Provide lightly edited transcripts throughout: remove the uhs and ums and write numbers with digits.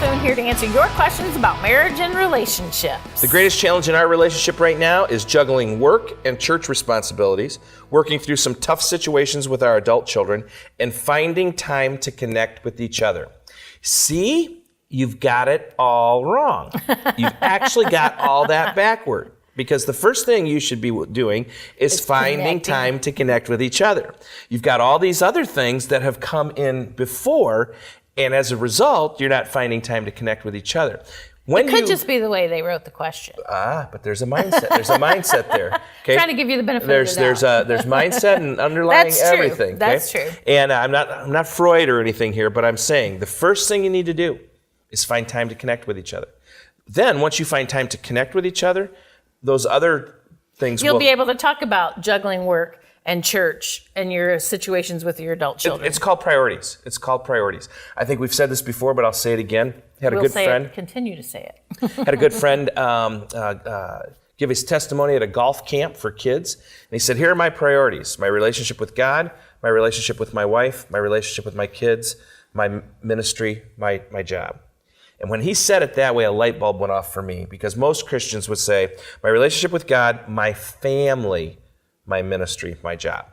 Witherspoon here to answer your questions about marriage and relationships. The greatest challenge in our relationship right now is juggling work and church responsibilities, working through some tough situations with our adult children, and finding time to connect with each other. See, you've got it all wrong. You've actually got all that backward. Because the first thing you should be doing is finding time to connect with each other. You've got all these other things that have come in before, and as a result, you're not finding time to connect with each other. It could just be the way they wrote the question. But there's a mindset. There's a mindset there. Okay? Trying to give you the benefit of the doubt. There's mindset and underlying That's true. everything. That's okay? true. And I'm not Freud or anything here, but I'm saying the first thing you need to do is find time to connect with each other. Then, once you find time to connect with each other, those other things You'll be able to talk about juggling work and church and your situations with your adult children. It's called priorities. It's called priorities. I think we've said this before, but I'll say it again. Continue to say it. Had a good friend give his testimony at a golf camp for kids. And he said, here are my priorities: my relationship with God, my relationship with my wife, my relationship with my kids, my ministry, my job. And when he said it that way, a light bulb went off for me, because most Christians would say, my relationship with God, my family, my ministry, my job.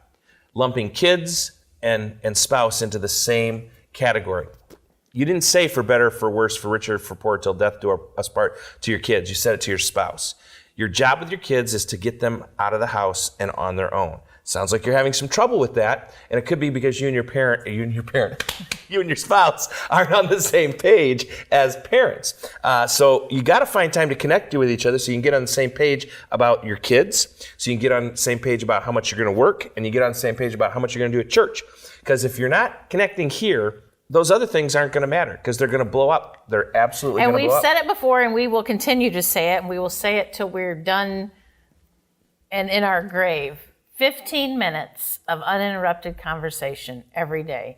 Lumping kids and spouse into the same category. You didn't say for better, for worse, for richer, for poor, till death do us part to your kids. You said it to your spouse. Your job with your kids is to get them out of the house and on their own. Sounds like you're having some trouble with that, and it could be because you and your spouse aren't on the same page as parents. So you got to find time to connect with each other so you can get on the same page about your kids, so you can get on the same page about how much you're going to work, and you get on the same page about how much you're going to do at church. Because if you're not connecting here, those other things aren't going to matter, because they're going to blow up. They're absolutely going to blow up. And we've said it before, and we will continue to say it, and we will say it till we're done and in our grave. 15 minutes of uninterrupted conversation every day.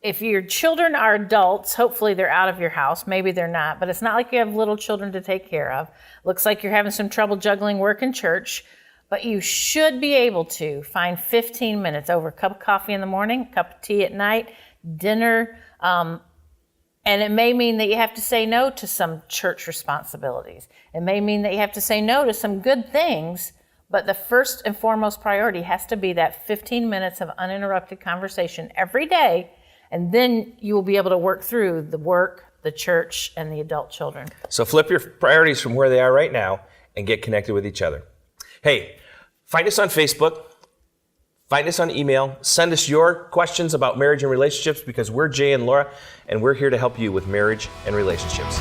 If your children are adults, hopefully they're out of your house. Maybe they're not, but it's not like you have little children to take care of. Looks like you're having some trouble juggling work and church, but you should be able to find 15 minutes over a cup of coffee in the morning, a cup of tea at night, dinner, and it may mean that you have to say no to some church responsibilities. It may mean that you have to say no to some good things. But the first and foremost priority has to be that 15 minutes of uninterrupted conversation every day, and then you will be able to work through the work, the church, and the adult children. So flip your priorities from where they are right now and get connected with each other. Hey, find us on Facebook, find us on email, send us your questions about marriage and relationships, because we're Jay and Laura, and we're here to help you with marriage and relationships.